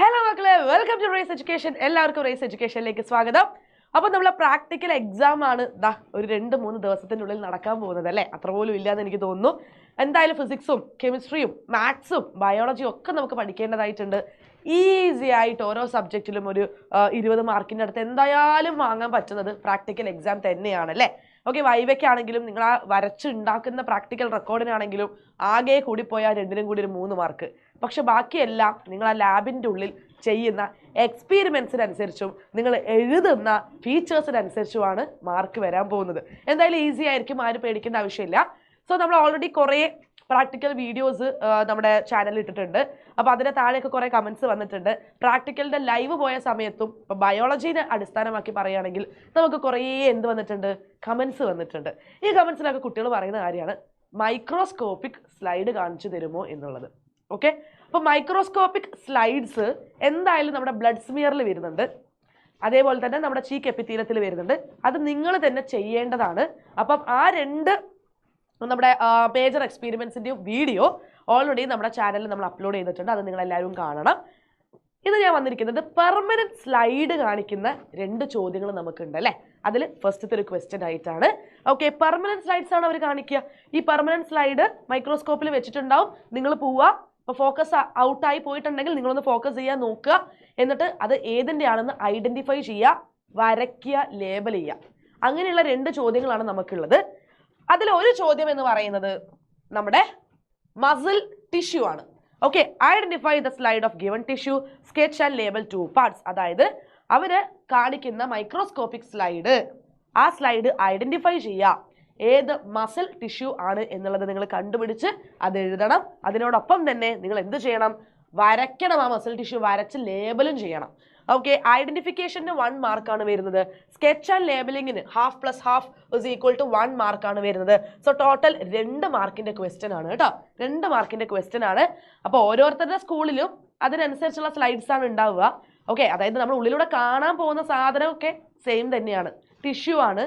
Hello മക്കളെ, welcome to raise education. എല്ലാവർക്കും raise എഡ്യൂക്കേഷനിലേക്ക് സ്വാഗതം. അപ്പോൾ നമ്മളെ പ്രാക്ടിക്കൽ എക്സാം ആണ് ഒരു 2-3 ദിവസത്തിനുള്ളിൽ നടക്കാൻ പോകുന്നത് അല്ലേ? അത്ര പോലും ഇല്ലാന്ന് എനിക്ക് തോന്നുന്നു. എന്തായാലും ഫിസിക്സും കെമിസ്ട്രിയും മാത്സും ബയോളജിയും ഒക്കെ നമുക്ക് പഠിക്കേണ്ടതായിട്ടുണ്ട്. ഈസി ആയിട്ട് ഓരോ സബ്ജക്റ്റിലും ഒരു 20 മാർക്കിൻ്റെ അടുത്ത് എന്തായാലും വാങ്ങാൻ പറ്റുന്നത് പ്രാക്ടിക്കൽ എക്സാം തന്നെയാണ് അല്ലേ? ഓക്കെ, വൈവയ്ക്കാണെങ്കിലും നിങ്ങൾ ആ വരച്ചുണ്ടാക്കുന്ന പ്രാക്ടിക്കൽ റെക്കോർഡിനാണെങ്കിലും ആകെ കൂടിപ്പോയാൽ രണ്ടിനും കൂടി ഒരു 3 മാർക്ക്. പക്ഷെ ബാക്കിയെല്ലാം നിങ്ങൾ ആ ലാബിൻ്റെ ഉള്ളിൽ ചെയ്യുന്ന എക്സ്പീരിമെൻസിനനുസരിച്ചും നിങ്ങൾ എഴുതുന്ന ഫീച്ചേഴ്സിനനുസരിച്ചുമാണ് മാർക്ക് വരാൻ പോകുന്നത്. എന്തായാലും ഈസി ആയിരിക്കും, ആരും പേടിക്കേണ്ട ആവശ്യമില്ല. സോ നമ്മൾ ഓൾറെഡി കുറേ പ്രാക്ടിക്കൽ വീഡിയോസ് നമ്മുടെ ചാനലിൽ ഇട്ടിട്ടുണ്ട്. അപ്പോൾ അതിന് താഴെയൊക്കെ കുറേ കമൻസ് വന്നിട്ടുണ്ട്. പ്രാക്ടിക്കലിൻ്റെ ലൈവ് പോയ സമയത്തും ഇപ്പോൾ ബയോളജീനെ അടിസ്ഥാനമാക്കി പറയുകയാണെങ്കിൽ നമുക്ക് കുറേ എന്ത് വന്നിട്ടുണ്ട്, കമൻസ് വന്നിട്ടുണ്ട്. ഈ കമൻസിലൊക്കെ കുട്ടികൾ പറയുന്ന കാര്യമാണ് മൈക്രോസ്കോപ്പിക് സ്ലൈഡ് കാണിച്ചു തരുമോ എന്നുള്ളത്. ഓക്കെ, അപ്പോൾ മൈക്രോസ്കോപ്പിക് സ്ലൈഡ്സ് എന്തായാലും നമ്മുടെ ബ്ലഡ് സ്മിയറിൽ വരുന്നുണ്ട്, അതേപോലെ തന്നെ നമ്മുടെ ചീക്ക് എപ്പിത്തീലിയത്തിൽ വരുന്നുണ്ട്. അത് നിങ്ങൾ തന്നെ ചെയ്യേണ്ടതാണ്. അപ്പം ആ രണ്ട് നമ്മുടെ മേജർ എക്സ്പീരിമെൻസിൻ്റെ വീഡിയോ ഓൾറെഡി നമ്മുടെ ചാനലിൽ നമ്മൾ അപ്ലോഡ് ചെയ്തിട്ടുണ്ട്. അത് നിങ്ങളെല്ലാവരും കാണണം. ഇത് ഞാൻ വന്നിരിക്കുന്നത് പെർമനന്റ് സ്ലൈഡ് കാണിക്കുന്ന 2 ചോദ്യങ്ങൾ നമുക്കുണ്ട് അല്ലേ? അതിൽ ഫസ്റ്റത്തെ ഒരു ക്വസ്റ്റ്യൻ ആയിട്ടാണ്. ഓക്കെ, പെർമനന്റ് സ്ലൈഡ്സ് ആണ് അവർ കാണിക്കുക. ഈ പെർമനന്റ് സ്ലൈഡ് മൈക്രോസ്കോപ്പിൽ വെച്ചിട്ടുണ്ടാവും. നിങ്ങൾ പോവുക, ഇപ്പോൾ ഫോക്കസ് ഔട്ടായി പോയിട്ടുണ്ടെങ്കിൽ നിങ്ങളൊന്ന് ഫോക്കസ് ചെയ്യാൻ നോക്കുക. എന്നിട്ട് അത് ഏതിൻ്റെ ആണെന്ന് ഐഡൻറ്റിഫൈ ചെയ്യുക, വരയ്ക്കുക, ലേബൽ ചെയ്യുക. അങ്ങനെയുള്ള 2 ചോദ്യങ്ങളാണ് നമുക്കുള്ളത്. അതിൽ ഒരു ചോദ്യം എന്ന് പറയുന്നത് നമ്മുടെ മസിൽ ടിഷ്യൂ ആണ്. Okay, identify the slide of given tissue, sketch and label 2 parts. അതായത് അവര് കാണിക്കുന്ന മൈക്രോസ്കോപ്പിക് സ്ലൈഡ്, ആ സ്ലൈഡ് ഐഡന്റിഫൈ ചെയ്യുക, ഏത് മസിൽ ടിഷ്യൂ ആണ് എന്നുള്ളത് നിങ്ങൾ കണ്ടുപിടിച്ച് അത് എഴുതണം. അതിനോടൊപ്പം തന്നെ നിങ്ങൾ എന്ത് ചെയ്യണം, വരയ്ക്കണം. ആ മസിൽ ടിഷ്യൂ വരച്ച് ലേബലും ചെയ്യണം. ഓക്കെ, ഐഡന്റിഫിക്കേഷന് 1 മാർക്കാണ് വരുന്നത്. സ്കെച്ച് ആൻഡ് ലേബലിങ്ങിന് 1/2 + 1/2 = 1 മാർക്കാണ് വരുന്നത്. സോ ടോട്ടൽ 2 മാർക്കിന്റെ ക്വസ്റ്റ്യൻ ആണ് കേട്ടോ. 2 മാർക്കിന്റെ ക്വസ്റ്റ്യൻ ആണ്. അപ്പോൾ ഓരോരുത്തരുടെ സ്കൂളിലും അതിനനുസരിച്ചുള്ള സ്ലൈഡ്സ് ആണ് ഉണ്ടാവുക. ഓക്കെ, അതായത് നമ്മൾ ഉള്ളിലൂടെ കാണാൻ പോകുന്ന സാധനമൊക്കെ സെയിം തന്നെയാണ്, ടിഷ്യൂ ആണ്.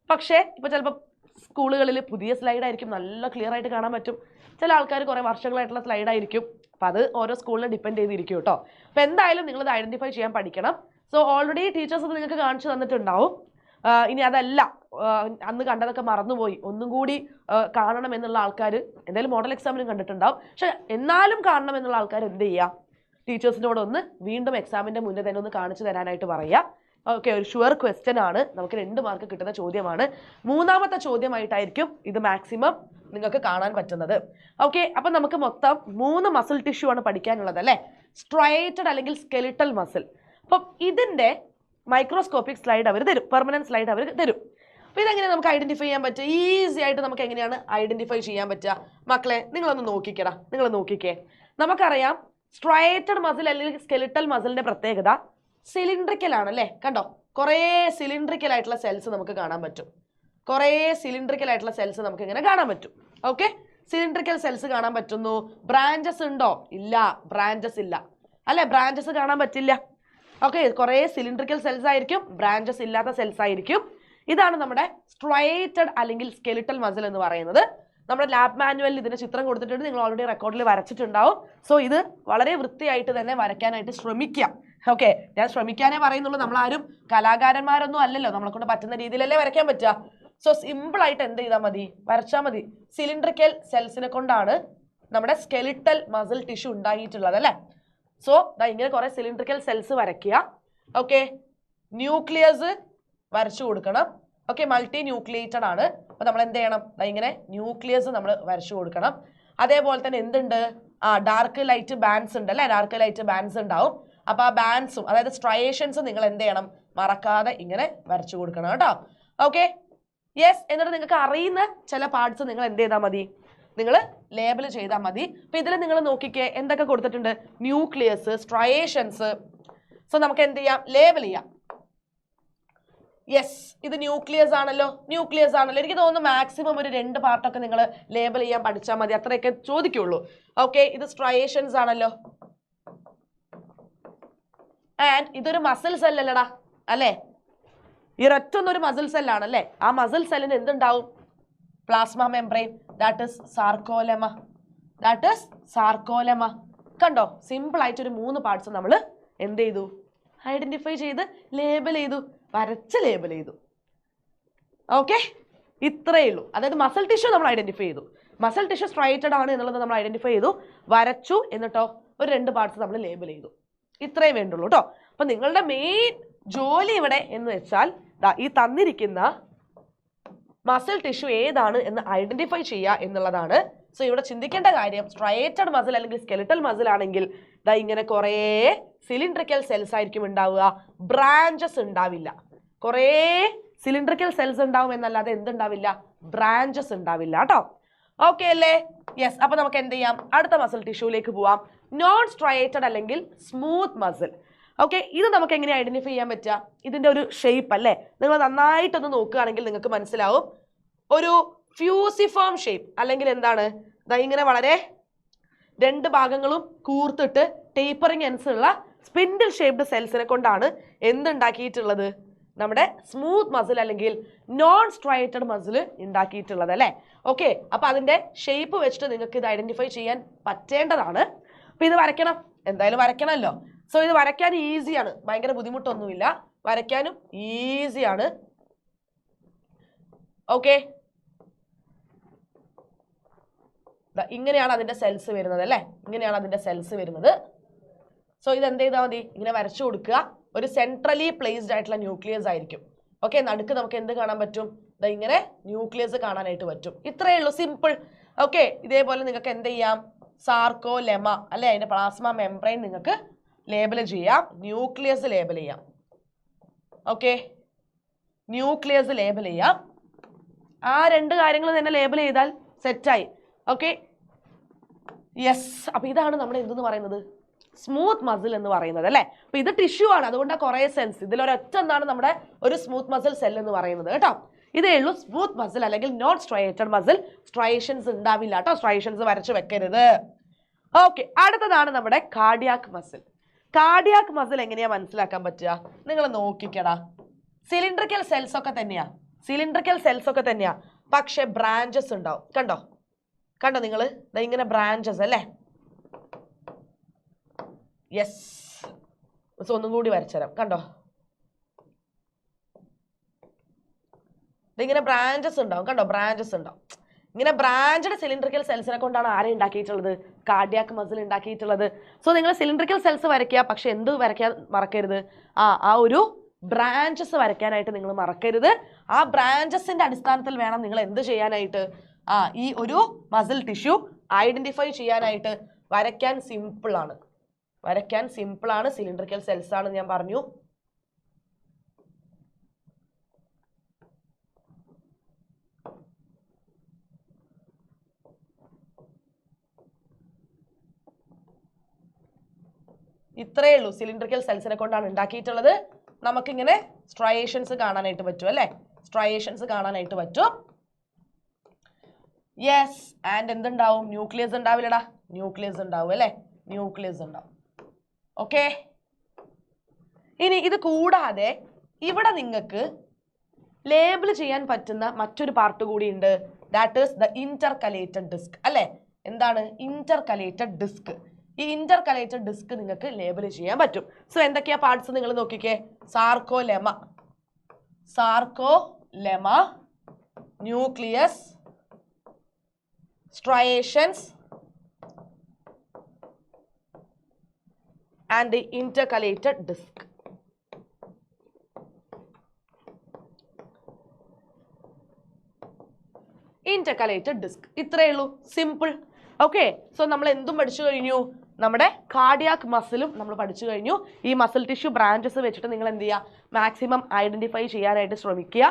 പക്ഷേ ഇപ്പോൾ ചിലപ്പോൾ സ്കൂളുകളിൽ പുതിയ സ്ലൈഡായിരിക്കും, നല്ല ക്ലിയർ ആയിട്ട് കാണാൻ പറ്റും. ചില ആൾക്കാർ കുറേ വർഷങ്ങളായിട്ടുള്ള സ്ലൈഡായിരിക്കും. അപ്പം അത് ഓരോ സ്കൂളിനെ ഡിപ്പെൻഡ് ചെയ്തിരിക്കും കേട്ടോ. അപ്പോൾ എന്തായാലും നിങ്ങളത് ഐഡൻറ്റിഫൈ ചെയ്യാൻ പഠിക്കണം. സോ ഓൾറെഡി ടീച്ചേഴ്സ് അത് നിങ്ങൾക്ക് കാണിച്ചു തന്നിട്ടുണ്ടാവും. ഇനി അതല്ല, അന്ന് കണ്ടതൊക്കെ മറന്നുപോയി, ഒന്നും കൂടി കാണണം എന്നുള്ള ആൾക്കാർ എന്തായാലും മോഡൽ എക്സാമിനും കണ്ടിട്ടുണ്ടാവും. പക്ഷെ എന്നാലും കാണണം എന്നുള്ള ആൾക്കാർ എന്ത് ചെയ്യുക, ടീച്ചേഴ്സിനോടൊന്ന് വീണ്ടും എക്സാമിൻ്റെ മുന്നേ തന്നെ ഒന്ന് കാണിച്ചു തരാനായിട്ട് പറയുക. ഓക്കെ, ഒരു ഷുവർ ക്വസ്റ്റ്യൻ ആണ്, നമുക്ക് 2 മാർക്ക് കിട്ടുന്ന ചോദ്യമാണ്. 3ാമത്തെ ചോദ്യമായിട്ടായിരിക്കും ഇത് മാക്സിമം നിങ്ങൾക്ക് കാണാൻ പറ്റുന്നത്. ഓക്കെ, അപ്പം നമുക്ക് മൊത്തം 3 മസിൽ ടിഷ്യൂ ആണ് പഠിക്കാനുള്ളത് അല്ലേ? സ്ട്രൈറ്റഡ് അല്ലെങ്കിൽ സ്കെലിറ്റൽ മസിൽ. അപ്പം ഇതിൻ്റെ മൈക്രോസ്കോപ്പിക് സ്ലൈഡ് അവർ തരും, പെർമനന്റ് സ്ലൈഡ് അവർ തരും. അപ്പോൾ ഇതെങ്ങനെയാണ് നമുക്ക് ഐഡന്റിഫൈ ചെയ്യാൻ പറ്റുക? ഈസി ആയിട്ട് നമുക്ക് എങ്ങനെയാണ് ഐഡന്റിഫൈ ചെയ്യാൻ പറ്റുക? മക്കളെ നിങ്ങളൊന്ന് നോക്കിക്കടാ, നിങ്ങൾ നോക്കിക്കേ. നമുക്കറിയാം സ്ട്രൈറ്റഡ് മസിൽ അല്ലെങ്കിൽ സ്കെലിറ്റൽ മസിലിന്റെ പ്രത്യേകത സിലിണ്ട്രിക്കൽ ആണ് അല്ലേ? കണ്ടോ, കുറേ സിലിണ്ട്രിക്കൽ ആയിട്ടുള്ള സെൽസ് നമുക്ക് കാണാൻ പറ്റും. കുറേ സിലിണ്ട്രിക്കൽ ആയിട്ടുള്ള സെൽസ് നമുക്ക് ഇങ്ങനെ കാണാൻ പറ്റും. ഓക്കെ, സിലിണ്ട്രിക്കൽ സെൽസ് കാണാൻ പറ്റുന്നു. ബ്രാഞ്ചസ് ഉണ്ടോ? ഇല്ല, ബ്രാഞ്ചസ് ഇല്ല അല്ലെ? ബ്രാഞ്ചസ് കാണാൻ പറ്റില്ല. ഓക്കെ, കുറേ സിലിണ്ട്രിക്കൽ സെൽസ് ആയിരിക്കും, ബ്രാഞ്ചസ് ഇല്ലാത്ത സെൽസ് ആയിരിക്കും. ഇതാണ് നമ്മുടെ സ്ട്രൈറ്റഡ് അല്ലെങ്കിൽ സ്കെലിറ്റൽ മസിൽ എന്ന് പറയുന്നത്. നമ്മുടെ ലാബ് മാനുവലിൽ ഇതിന്റെ ചിത്രം കൊടുത്തിട്ടുണ്ട്, നിങ്ങൾ ഓൾറെഡി റെക്കോർഡിൽ വരച്ചിട്ടുണ്ടാവും. സോ ഇത് വളരെ വൃത്തിയായിട്ട് തന്നെ വരയ്ക്കാനായിട്ട് ശ്രമിക്കാം. ഓക്കെ, ഞാൻ ശ്രമിക്കാനേ പറയുന്നുള്ളൂ, നമ്മളാരും കലാകാരന്മാരൊന്നും അല്ലല്ലോ, നമ്മളെ കൊണ്ട് പറ്റുന്ന രീതിയിലല്ലേ വരയ്ക്കാൻ പറ്റുക. സോ സിമ്പിൾ ആയിട്ട് എന്ത് ചെയ്താൽ മതി, വരച്ചാൽ മതി. സിലിണ്ട്രിക്കൽ സെൽസിനെ കൊണ്ടാണ് നമ്മുടെ സ്കെലിറ്റൽ മസിൽ ടിഷ്യൂ ഉണ്ടായിട്ടുള്ളത് അല്ലേ? സോ ഇങ്ങനെ കുറെ സിലിണ്ട്രിക്കൽ സെൽസ് വരയ്ക്കുക. ഓക്കെ, ന്യൂക്ലിയസ് വരച്ചു കൊടുക്കണം. ഓക്കെ, മൾട്ടി ന്യൂക്ലിയേറ്റഡ് ആണ്. അപ്പോൾ നമ്മൾ എന്ത് ചെയ്യണം, ഇങ്ങനെ ന്യൂക്ലിയസ് നമ്മൾ വരച്ചു കൊടുക്കണം. അതേപോലെ തന്നെ എന്തുണ്ട്, ഡാർക്ക് ലൈറ്റ് ബാൻഡ്സ് ഉണ്ട് അല്ലേ? ഡാർക്ക് ലൈറ്റ് ബാൻഡ്സ് ഉണ്ടാവും. അപ്പോൾ ആ ബാൻഡ്സും അതായത് സ്ട്രയേഷൻസും നിങ്ങൾ എന്ത് ചെയ്യണം, മറക്കാതെ ഇങ്ങനെ വരച്ചു കൊടുക്കണം കേട്ടോ. Okay, yes. എന്നിട്ട് നിങ്ങൾക്ക് അറിയുന്ന ചില പാർട്സ് നിങ്ങൾ എന്ത് ചെയ്താൽ മതി, നിങ്ങൾ ലേബൽ ചെയ്താൽ മതി. അപ്പം ഇതിൽ നിങ്ങൾ നോക്കിക്കേ എന്തൊക്കെ കൊടുത്തിട്ടുണ്ട്, ന്യൂക്ലിയസ്, സ്ട്രയേഷൻസ്. സോ നമുക്ക് എന്ത് ചെയ്യാം, ലേബൽ ചെയ്യാം. യെസ്, ഇത് ന്യൂക്ലിയസ് ആണല്ലോ, ന്യൂക്ലിയസ് ആണല്ലോ. എനിക്ക് തോന്നുന്നു മാക്സിമം ഒരു 2 പാർട്ടൊക്കെ നിങ്ങൾ ലേബൽ ചെയ്യാൻ പഠിച്ചാൽ മതി, അത്രയൊക്കെ ചോദിക്കുള്ളൂ. ഓക്കെ, ഇത് സ്ട്രയേഷൻസ് ആണല്ലോ. ആൻഡ് ഇതൊരു മസിൽ സെല്ലല്ലടാ അല്ലേ? ഈ ഒരൊറ്റൊന്നൊരു മസിൽ സെല്ലാണല്ലേ? ആ മസിൽ സെല്ലിന് എന്തുണ്ടാവും, പ്ലാസ്മ മെംബ്രെയിൻ, ദാറ്റ് ഇസ് സാർക്കോലെമ. കണ്ടോ, സിമ്പിൾ ആയിട്ട് ഒരു 3 പാർട്സ് നമ്മൾ എന്ത് ചെയ്തു, ഐഡന്റിഫൈ ചെയ്ത് ലേബൽ ചെയ്തു, വരച്ച് ലേബൽ ചെയ്തു. ഓക്കെ, ഇത്രയേ ഉള്ളൂ. അതായത് മസിൽ ടിഷ്യൂ നമ്മൾ ഐഡന്റിഫൈ ചെയ്തു, മസിൽ ടിഷ്യൂ സ്ട്രൈറ്റഡ് ആണ് എന്നുള്ളത് നമ്മൾ ഐഡന്റിഫൈ ചെയ്തു, വരച്ചു, എന്നിട്ടോ ഒരു 2 പാർട്സ് നമ്മൾ ലേബൽ ചെയ്തു. ഇത്രയും വേണ്ടുള്ളൂ കേട്ടോ. അപ്പൊ നിങ്ങളുടെ മെയിൻ ജോലി ഇവിടെ എന്ന് വെച്ചാൽ ഈ തന്നിരിക്കുന്ന മസിൽ ടിഷ്യൂ ഏതാണ് എന്ന് ഐഡന്റിഫൈ ചെയ്യുക എന്നുള്ളതാണ്. സോ ഇവിടെ ചിന്തിക്കേണ്ട കാര്യം, സ്ട്രൈറ്റഡ് മസിൽ അല്ലെങ്കിൽ സ്കെലിറ്റൽ മസിൽ ആണെങ്കിൽ ഇങ്ങനെ കുറേ സിലിണ്ടറിക്കൽ സെൽസ് ആയിരിക്കും ഉണ്ടാവുക, ബ്രാഞ്ചസ് ഉണ്ടാവില്ല. കുറേ സിലിണ്ടറിക്കൽ സെൽസ് ഉണ്ടാവും എന്നല്ലാതെ എന്തുണ്ടാവില്ല, ബ്രാഞ്ചസ് ഉണ്ടാവില്ല കേട്ടോ. ഓക്കെ അല്ലേ? യെസ്. അപ്പൊ നമുക്ക് എന്ത് ചെയ്യാം, അടുത്ത മസിൽ ടിഷ്യൂലേക്ക് പോവാം. നോൺ സ്ട്രൈറ്റഡ് അല്ലെങ്കിൽ സ്മൂത്ത് മസിൽ. ഓക്കെ, ഇത് നമുക്ക് എങ്ങനെ ഐഡന്റിഫൈ ചെയ്യാൻ പറ്റുക, ഇതിന്റെ ഒരു ഷേപ്പ് അല്ലേ, നിങ്ങൾ നന്നായിട്ടൊന്ന് നോക്കുകയാണെങ്കിൽ നിങ്ങൾക്ക് മനസ്സിലാവും. ഒരു ഫ്യൂസിഫോം ഷേപ്പ് അല്ലെങ്കിൽ എന്താണ്, ഇങ്ങനെ വളരെ 2 ഭാഗങ്ങളും കൂർത്തിട്ട് ടേപ്പറിങ് എൻസ് ഉള്ള സ്പിൻഡിൽ ഷേപ്ഡ് സെൽസിനെ കൊണ്ടാണ് എന്തുണ്ടാക്കിയിട്ടുള്ളത്, നമ്മുടെ സ്മൂത്ത് മസിൽ അല്ലെങ്കിൽ നോൺ സ്ട്രൈറ്റഡ് മസിൽ ഉണ്ടാക്കിയിട്ടുള്ളത് അല്ലേ. ഓക്കെ, അപ്പൊ അതിന്റെ ഷേപ്പ് വെച്ചിട്ട് നിങ്ങൾക്ക് ഇത് ഐഡന്റിഫൈ ചെയ്യാൻ പറ്റേണ്ടതാണ്. അപ്പൊ ഇത് വരയ്ക്കണം, എന്തായാലും വരയ്ക്കണമല്ലോ. സോ ഇത് വരയ്ക്കാൻ ഈസിയാണ്, ഭയങ്കര ബുദ്ധിമുട്ടൊന്നുമില്ല, വരയ്ക്കാനും ഈസിയാണ്. ഓക്കെ, ഇങ്ങനെയാണ് അതിന്റെ സെൽസ് വരുന്നത് അല്ലേ, ഇങ്ങനെയാണ് അതിന്റെ സെൽസ് വരുന്നത്. സോ ഇത് എന്ത് ചെയ്താൽ മതി, ഇങ്ങനെ വരച്ചു കൊടുക്കുക. ഒരു സെൻട്രലി പ്ലേസ്ഡ് ആയിട്ടുള്ള ന്യൂക്ലിയസ് ആയിരിക്കും. ഓക്കെ, നടുക്ക് നമുക്ക് എന്ത് കാണാൻ പറ്റും, ഇങ്ങനെ ന്യൂക്ലിയസ് കാണാനായിട്ട് പറ്റും. ഇത്രയേ ഉള്ളൂ, സിമ്പിൾ. ഓക്കെ, ഇതേപോലെ നിങ്ങൾക്ക് എന്ത് ചെയ്യാം, സാർക്കോലെമ അല്ലെ, അതിന്റെ പ്ലാസ്മ മെംബ്രെയിൻ നിങ്ങൾക്ക് ലേബൽ ചെയ്യാം, ന്യൂക്ലിയസ് ലേബൽ ചെയ്യാം. ഓക്കെ, ന്യൂക്ലിയസ് ലേബൽ ചെയ്യാം. ആ 2 കാര്യങ്ങൾ തന്നെ ലേബൽ ചെയ്താൽ സെറ്റായി. Okay, yes. അപ്പൊ ഇതാണ് നമ്മുടെ എന്തെന്ന് പറയുന്നത്, സ്മൂത്ത് മസിൽ എന്ന് പറയുന്നത് അല്ലേ. അപ്പൊ ഇത് ടിഷ്യൂ ആണ്, അതുകൊണ്ടാണ് കുറേ സെൽസ്. ഇതിലൊരൊറ്റ എന്നാണ് നമ്മുടെ ഒരു സ്മൂത്ത് മസിൽ സെൽ എന്ന് പറയുന്നത് കേട്ടോ. ഇതേ ഉള്ളൂ സ്മൂത്ത് മസിൽ അല്ലെങ്കിൽ നോൺ സ്ട്രൈറ്റഡ് മസിൽ. സ്ട്രൈഷൻസ് ഉണ്ടാവില്ല കേട്ടോ, സ്ട്രൈഷൻസ് വരച്ചു വെക്കരുത്. ഓക്കെ, അടുത്തതാണ് നമ്മുടെ കാർഡിയാക് മസിൽ. കാർഡിയാക് മസിൽ എങ്ങനെയാ മനസ്സിലാക്കാൻ പറ്റുക, നിങ്ങൾ നോക്കിക്കടാ. സിലിണ്ടറിക്കൽ സെൽസ് ഒക്കെ തന്നെയാ, സിലിണ്ടറിക്കൽ സെൽസ് ഒക്കെ തന്നെയാ, പക്ഷെ ബ്രാഞ്ചസ് ഉണ്ടാവും. കണ്ടോ, കണ്ടോ നിങ്ങൾ, ഇങ്ങനെ ബ്രാഞ്ചസ് അല്ലേ. യെസ്, ഒന്നും കൂടി വരച്ചുതരാം. കണ്ടോ, ഇങ്ങനെ ബ്രാഞ്ചസ് ഉണ്ടാവും. കണ്ടോ, ബ്രാഞ്ചസ് ഉണ്ടാവും. ഇങ്ങനെ ബ്രാഞ്ചഡ് സിലിണ്ടറിക്കൽ സെൽസിനെ കൊണ്ടാണ് ആരെ ഉണ്ടാക്കിയിട്ടുള്ളത്, കാർഡിയാക് മസിൽ ഉണ്ടാക്കിയിട്ടുള്ളത്. സോ നിങ്ങൾ സിലിണ്ടറിക്കൽ സെൽസ് വരയ്ക്കുക, പക്ഷെ എന്ത് വരയ്ക്കാൻ മറക്കരുത്, ആ ഒരു ബ്രാഞ്ചസ് വരയ്ക്കാനായിട്ട് നിങ്ങൾ മറക്കരുത്. ആ ബ്രാഞ്ചസിന്റെ അടിസ്ഥാനത്തിൽ വേണം നിങ്ങൾ എന്ത് ചെയ്യാനായിട്ട്, ഈ ഒരു മസിൽ ടിഷ്യൂ ഐഡന്റിഫൈ ചെയ്യാനായിട്ട്. വരയ്ക്കാൻ സിമ്പിൾ ആണ്, വരയ്ക്കാൻ സിമ്പിൾ ആണ്. സിലിണ്ടറിക്കൽ സെൽസ് ആണ് ഞാൻ പറഞ്ഞു. ഇത്രയേ ഉള്ളൂ, സിലിണ്ടറിക്കൽ സെൽസിനെ കൊണ്ടാണ് ഉണ്ടാക്കിയിട്ടുള്ളത്. നമുക്കിങ്ങനെ സ്ട്രയേഷൻസ് കാണാനായിട്ട് പറ്റും അല്ലേ, സ്ട്രയേഷൻസ് കാണാനായിട്ട് പറ്റും. യെസ്, ആൻഡ് എന്തുണ്ടാവും, ന്യൂക്ലിയസ് ഉണ്ടാവില്ലടാ, ന്യൂക്ലിയസ് ഉണ്ടാവും അല്ലേ, ന്യൂക്ലിയസ് ഉണ്ടാവും. ഓക്കെ, ഇനി ഇത് കൂടാതെ ഇവിടെ നിങ്ങൾക്ക് ലേബിൾ ചെയ്യാൻ പറ്റുന്ന മറ്റൊരു പാർട്ട് കൂടി ഉണ്ട്. ദാറ്റ് ഈസ് ദ ഇന്റർകലേറ്റഡ് ഡിസ്ക് അല്ലേ. എന്താണ് ഇന്റർകലേറ്റഡ് ഡിസ്ക്? ഈ ഇന്റർകലേറ്റഡ് ഡിസ്ക് നിങ്ങൾക്ക് ലേബിൾ ചെയ്യാൻ പറ്റും. സോ എന്തൊക്കെയാ പാർട്സ് നിങ്ങൾ നോക്കിക്കേ. Sarcolemma, sarcolemma, nucleus, striations and the intercalated disc. Intercalated disc. ഇത്രയേ ഉള്ളൂ, സിമ്പിൾ. ഓക്കെ, സോ നമ്മൾ എന്തും പഠിച്ചു കഴിഞ്ഞു, നമ്മുടെ കാർഡിയാക് മസിലും നമ്മൾ പഠിച്ചു കഴിഞ്ഞു. ഈ മസിൽ ടിഷ്യൂ ബ്രാഞ്ചസ് വെച്ചിട്ട് നിങ്ങൾ എന്ത് ചെയ്യുക, മാക്സിമം ഐഡന്റിഫൈ ചെയ്യാനായിട്ട് ശ്രമിക്കുക.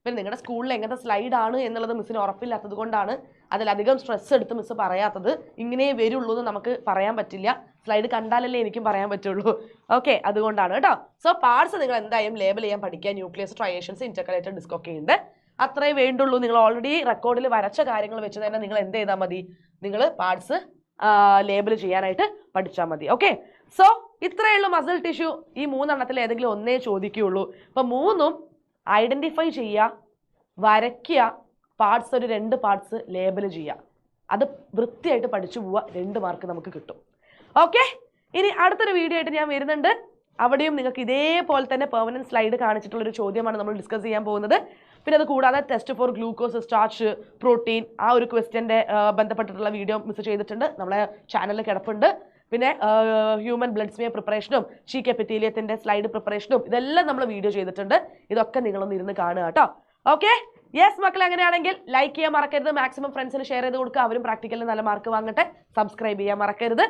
പിന്നെ നിങ്ങളുടെ സ്കൂളിൽ എങ്ങനത്തെ സ്ലൈഡ് ആണ് എന്നുള്ളത് മിസ്സിന് ഉറപ്പില്ലാത്തത് കൊണ്ടാണ് അതിലധികം സ്ട്രെസ് എടുത്ത് മിസ്സ് പറയാത്തത്. ഇങ്ങനെ വരുള്ളൂ എന്ന് നമുക്ക് പറയാൻ പറ്റില്ല, സ്ലൈഡ് കണ്ടാലല്ലേ എനിക്കും പറയാൻ പറ്റുള്ളൂ. ഓക്കെ, അതുകൊണ്ടാണ് കേട്ടോ. സോ പാർട്സ് നിങ്ങൾ എന്തായാലും ലേബൽ ചെയ്യാൻ പഠിക്കുക. ന്യൂക്ലിയസ്, സ്ട്രയേഷൻസ്, ഇന്റർകലേറ്റഡ് ഡിസ്ക് ഒക്കെ ഉണ്ട്. അത്രേ വേണ്ടുള്ളൂ. നിങ്ങൾ ഓൾറെഡി റെക്കോർഡിൽ വരച്ച കാര്യങ്ങൾ വെച്ച് തന്നെ നിങ്ങൾ എന്ത് ചെയ്താൽ മതി, നിങ്ങൾ പാർട്സ് ലേബിൾ ചെയ്യാനായിട്ട് പഠിച്ചാൽ മതി. ഓക്കെ, സോ ഇത്രയേ ഉള്ളൂ മസിൽ ടിഷ്യൂ. ഈ 3 എണ്ണത്തിൽ ഏതെങ്കിലും ഒന്നേ ചോദിക്കുകയുള്ളൂ. അപ്പൊ 3ഉം ഐഡന്റിഫൈ ചെയ്യുക, വരയ്ക്കുക, പാർട്സ് ഒരു 2 പാർട്സ് ലേബൽ ചെയ്യുക. അത് വൃത്തിയായിട്ട് പഠിച്ചു പോവുക, 2 മാർക്ക് നമുക്ക് കിട്ടും. ഓക്കെ, ഇനി അടുത്തൊരു വീഡിയോ ആയിട്ട് ഞാൻ വരുന്നുണ്ട്. അവിടെയും നിങ്ങൾക്ക് ഇതേപോലെ തന്നെ പെർമനന്റ് സ്ലൈഡ് കാണിച്ചിട്ടുള്ളൊരു ചോദ്യമാണ് നമ്മൾ ഡിസ്കസ് ചെയ്യാൻ പോകുന്നത്. പിന്നെ അത് കൂടാതെ test for glucose, starch, protein ആ ഒരു ക്വസ്റ്റ്യൻ്റെ ബന്ധപ്പെട്ടിട്ടുള്ള വീഡിയോ മിസ് ചെയ്തിട്ടുണ്ട്, നമ്മളെ ചാനലിൽ കിടപ്പുണ്ട്. പിന്നെ human blood smear പ്രിപ്പറേഷനും chic എപ്പിത്തീലിയത്തിൻ്റെ slide പ്രിപ്പറേഷനും ഇതെല്ലാം നമ്മൾ വീഡിയോ ചെയ്തിട്ടുണ്ട്. ഇതൊക്കെ നിങ്ങളൊന്ന് ഇരുന്ന് കാണുക കേട്ടോ. ഓക്കെ, യെസ് മക്കളെ, അങ്ങനെയാണെങ്കിൽ ലൈക്ക് ചെയ്യാൻ മറക്കരുത്, മാക്സിമം ഫ്രണ്ട്സിന് ഷെയർ ചെയ്ത് കൊടുക്കുക, അവരും പ്രാക്ടിക്കലിന് നല്ല മാർക്ക് വാങ്ങട്ടെ. സബ്സ്ക്രൈബ് ചെയ്യാൻ മറക്കരുത്.